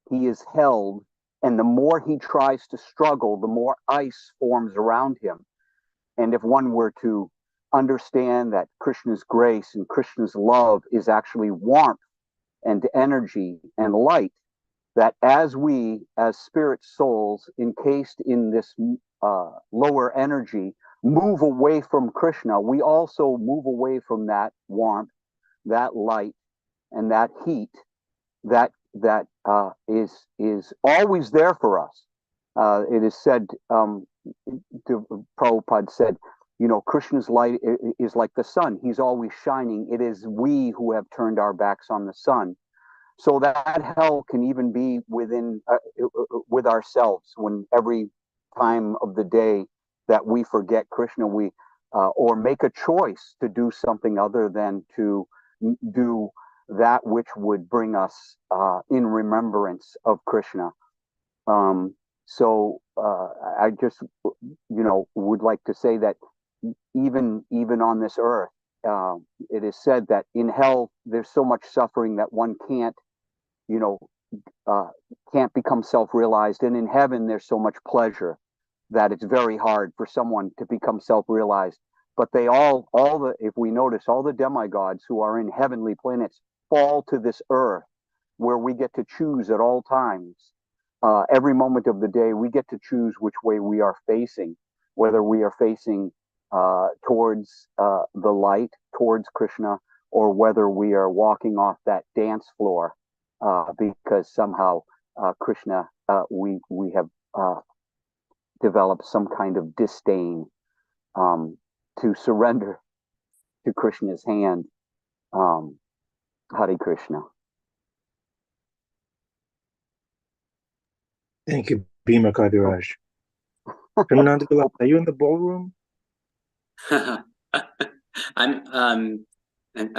Speaker 7: He is held, and the more he tries to struggle, the more ice forms around him. And if one were to understand that Krishna's grace and Krishna's love is actually warmth and energy and light, that as we, as spirit souls encased in this lower energy, move away from Krishna, we also move away from that warmth, that light, and that heat that is always there for us. It is said, Prabhupada said, Krishna's light is like the sun. He's always shining. It is we who have turned our backs on the sun. So that hell can even be within with ourselves, when every time of the day that we forget Krishna, we or make a choice to do something other than to do that which would bring us in remembrance of Krishna. So I just would like to say that even on this earth, it is said that in hell there's so much suffering that one can't become self-realized, and in heaven there's so much pleasure that it's very hard for someone to become self-realized. But they if we notice, all the demigods who are in heavenly planets fall to this earth, where we get to choose at all times. Every moment of the day, we get to choose which way we are facing, whether we are facing towards the light, towards Krishna, or whether we are walking off that dance floor because somehow Krishna, we have developed some kind of disdain to surrender to Krishna's hand. Hare Krishna.
Speaker 2: Thank you, Bhima Kaviraj. Ananda, are you in the ballroom?
Speaker 6: I'm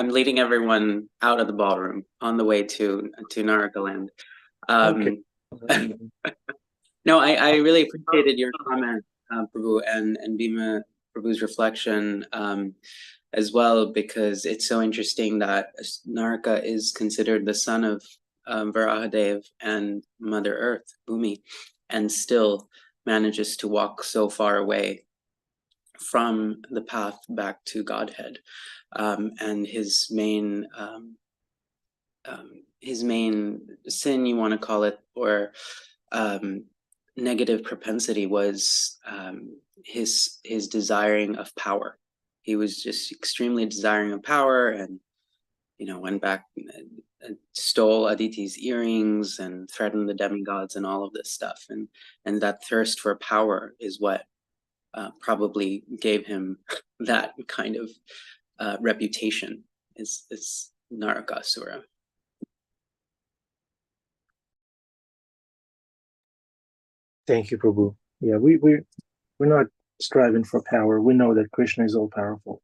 Speaker 6: leading everyone out of the ballroom on the way to Naraka land.
Speaker 2: Okay.
Speaker 6: No, I really appreciated your comment, Prabhu, and Bhima Prabhu's reflection as well, because it's so interesting that Naraka is considered the son of Varahadev and Mother Earth, Bhumi, and still manages to walk so far away from the path back to Godhead. And his main sin, you want to call it, or negative propensity was his desiring of power. He was just extremely desiring of power, and went back and stole Aditi's earrings and threatened the demigods and all of this stuff. And that thirst for power is what probably gave him that kind of reputation, is Narakasura.
Speaker 2: Thank you, Prabhu. Yeah, we're not striving for power. We know that Krishna is all powerful.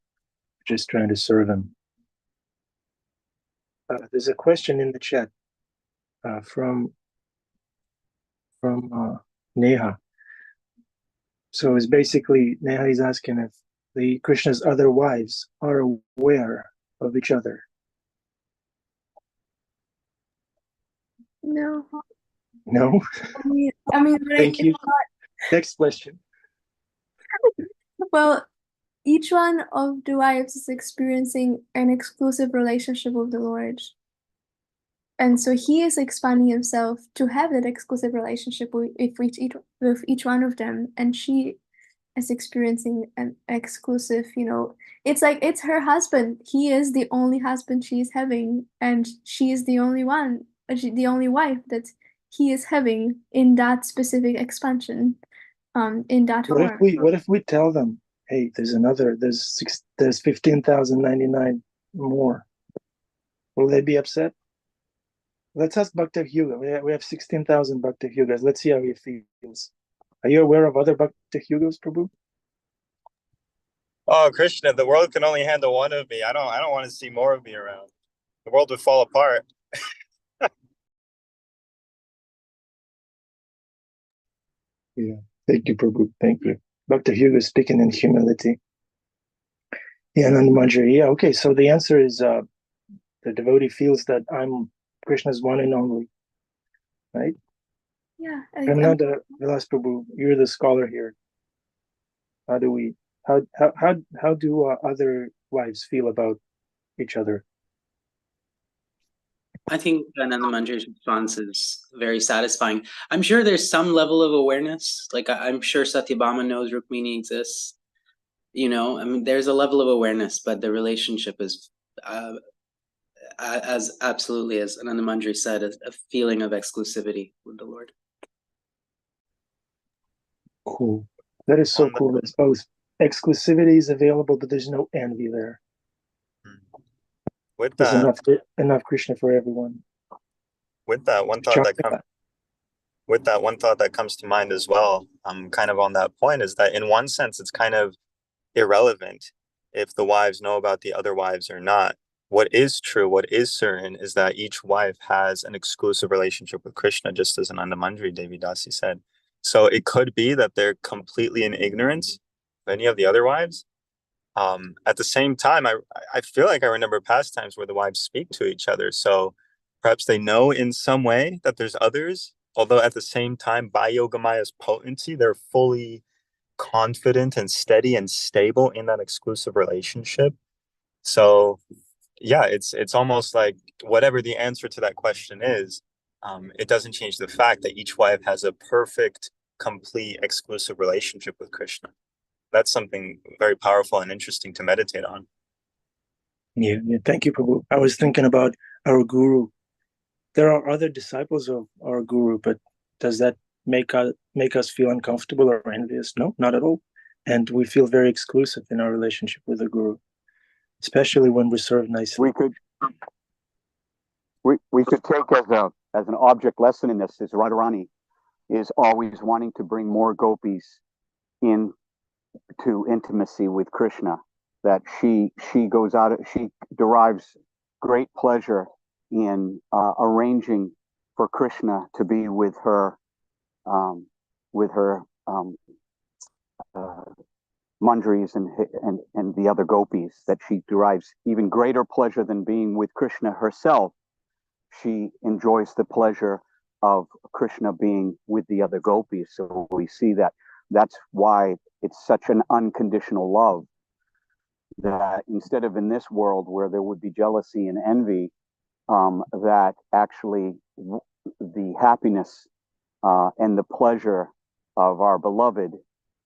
Speaker 2: We're just trying to serve him. There's a question in the chat from Neha. So it's basically, Neha is asking if the Krishna's other wives are aware of each other.
Speaker 1: No.
Speaker 2: No?
Speaker 1: I mean,
Speaker 2: Thank you. Next question.
Speaker 1: Well, each one of the wives is experiencing an exclusive relationship with the Lord. And so he is expanding himself to have that exclusive relationship with each one of them. And she is experiencing an exclusive, it's like it's her husband. He is the only husband she is having, and she is the only one, the only wife that he is having in that specific expansion, in that form.
Speaker 2: What if we tell them, hey, there's 15,099 more? Will they be upset? Let's ask Bhakta Hyuga. We have 16,000 Bhakta Hyugas. Let's see how he feels. Are you aware of other Bhakta Hyugas, Prabhu?
Speaker 8: Oh, Krishna, the world can only handle one of me. I don't want to see more of me around. The world would fall apart.
Speaker 2: Yeah. Thank you, Prabhu. Thank you. Bhakta Hyuga is speaking in humility. Yeah, Ananda Manjari. Yeah, okay. So the answer is the devotee feels that I'm Krishna's one and only. Right?
Speaker 1: Yeah.
Speaker 2: Ananda Vilas Prabhu, you're the scholar here. How do other wives feel about each other?
Speaker 6: I think Ananda Manjari's response is very satisfying. I'm sure there's some level of awareness. Like I'm sure Satyabhama knows Rukmini exists. I mean, there's a level of awareness, but the relationship is as absolutely, as Ananda Manjari said, a feeling of exclusivity with the Lord.
Speaker 2: Cool. That is so cool. It's both exclusivity is available, but there's no envy there. There's enough Krishna for everyone.
Speaker 8: With that one thought that comes to mind as well, kind of on that point, is that in one sense it's kind of irrelevant if the wives know about the other wives or not. What is true, what is certain, is that each wife has an exclusive relationship with Krishna, just as Ananda Manjari Devi Dasi said. So it could be that they're completely in ignorance of any of the other wives. At the same time, I feel like I remember past times where the wives speak to each other. So perhaps they know in some way that there's others, although at the same time, by Yogamaya's potency, they're fully confident and steady and stable in that exclusive relationship. So yeah, it's almost like whatever the answer to that question is, it doesn't change the fact that each wife has a perfect, complete, exclusive relationship with Krishna. That's something very powerful and interesting to meditate on.
Speaker 2: Yeah. Thank you, Prabhu. I was thinking about our guru. There are other disciples of our guru, but does that make us feel uncomfortable or envious? No, not at all. And we feel very exclusive in our relationship with the guru, especially when we serve nicely.
Speaker 7: We could take as an object lesson in this is Radharani. is always wanting to bring more gopis in to intimacy with Krishna. That she derives great pleasure in arranging for Krishna to be with her Manjaris and the other gopis. That she derives even greater pleasure than being with Krishna herself. She enjoys the pleasure of Krishna being with the other gopis. So we see that that's why it's such an unconditional love, that instead of in this world where there would be jealousy and envy, that actually the happiness and the pleasure of our beloved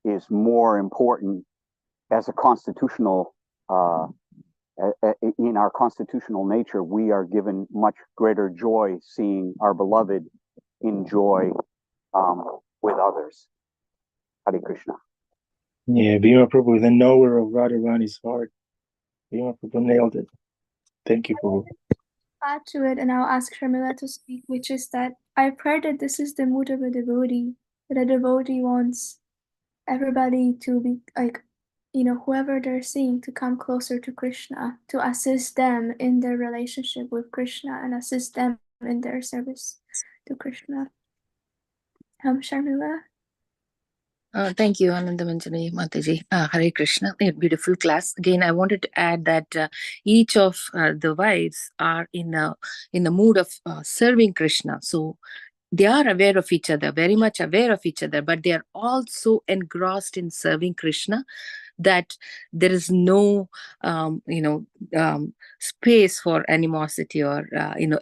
Speaker 7: is more important as a constitutional, in our constitutional nature. We are given much greater joy seeing our beloved enjoy with others. Hare Krishna.
Speaker 2: Yeah, Bhima Prabhu, the knower of Radharani's heart. Bhima Prabhu nailed it. Thank you, Prabhu.
Speaker 1: Add to it, and I'll ask Sharmila to speak, which is that I've heard that this is the mood of a devotee, that a devotee wants everybody to be like, whoever they're seeing, to come closer to Krishna, to assist them in their relationship with Krishna and assist them in their service to Krishna. Sharmila?
Speaker 9: Thank you, Ananda Manjari Mataji. Hare Krishna. A beautiful class. Again, I wanted to add that each of the wives are in the mood of serving Krishna. So they are aware of each other, very much aware of each other, but they are also engrossed in serving Krishna that there is no space for animosity or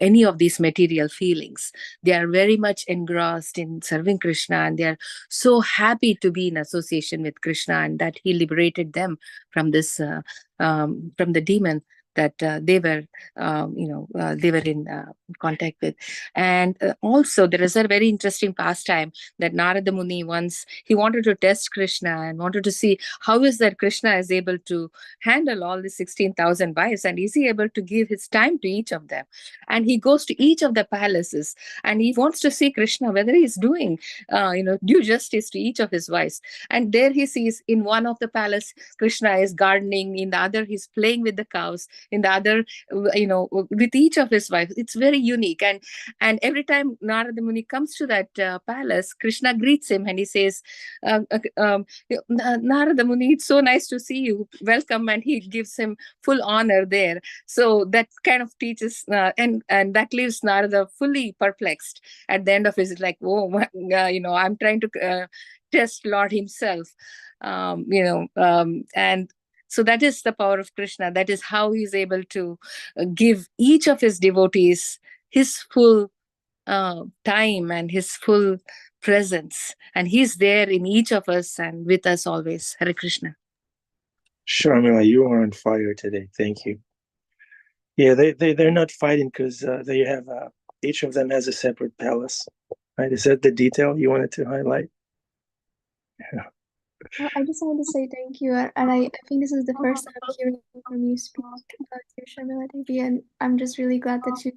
Speaker 9: any of these material feelings. They are very much engrossed in serving Krishna, and they are so happy to be in association with Krishna, and that he liberated them from this from the demon that they were in contact with. And also there is a very interesting pastime that Narada Muni once, he wanted to test Krishna and wanted to see how is that Krishna is able to handle all the 16,000 wives, and is he able to give his time to each of them. And he goes to each of the palaces and he wants to see Krishna whether he is doing due justice to each of his wives. And there he sees in one of the palace Krishna is gardening, in the other he's playing with the cows, in the other with each of his wives. It's very unique. And every time Narada Muni comes to that palace, Krishna greets him and he says, Narada Muni, it's so nice to see you, welcome. And he gives him full honor there. So that kind of teaches and that leaves Narada fully perplexed at the end of his, like, oh, I'm trying to test Lord himself, and so that is the power of Krishna. That is how he's able to give each of his devotees his full time and his full presence. And he's there in each of us and with us always. Hare Krishna.
Speaker 2: Sharmila, you are on fire today. Thank you. Yeah, they're not fighting because they have each of them has a separate palace. Right? Is that the detail you wanted to highlight? Yeah.
Speaker 1: I just wanted to say thank you, and I think this is the first time I'm hearing from you speak to Sharmila Devi, and I'm just really glad that you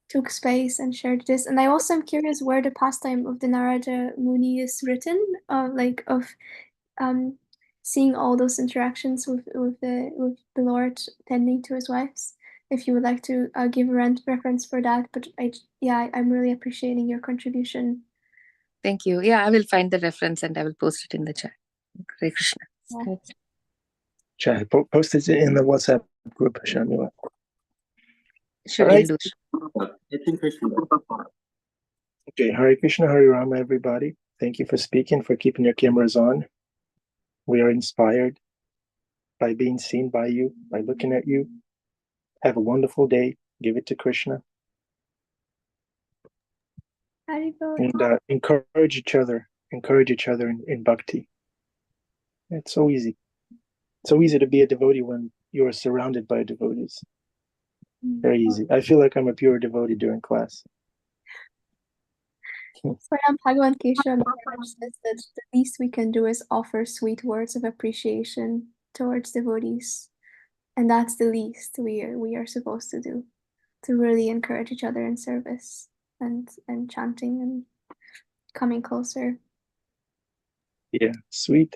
Speaker 1: took space and shared this. And I also am curious where the pastime of the Narada Muni is written, of seeing all those interactions with the Lord tending to his wives. If you would like to give a reference for that, but I'm really appreciating your contribution.
Speaker 9: Thank you. Yeah, I will find the reference and I will post it in the chat. Hare Krishna.
Speaker 1: Yeah.
Speaker 2: Chat, post it in the WhatsApp group, Sharmila.
Speaker 9: Sure,
Speaker 2: Right.
Speaker 9: will do.
Speaker 6: It's in Krishna.
Speaker 2: Okay, Hare Krishna, Hare Rama, everybody. Thank you for speaking, for keeping your cameras on. We are inspired by being seen by you, by looking at you. Have a wonderful day. Give it to Krishna. And encourage each other. Encourage each other in bhakti. It's so easy. It's so easy to be a devotee when you are surrounded by devotees. Very easy. I feel like I'm a pure devotee during class.
Speaker 1: Swayam Bhagavan Keshav Maharaj says that the least we can do is offer sweet words of appreciation towards devotees. And that's the least we are supposed to do, to really encourage each other in service and chanting. coming closer.
Speaker 2: Yeah, sweet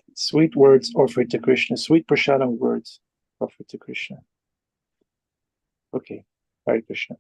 Speaker 2: words offered to Krishna, sweet prasadam words offered to Krishna. Okay, Hare Krishna.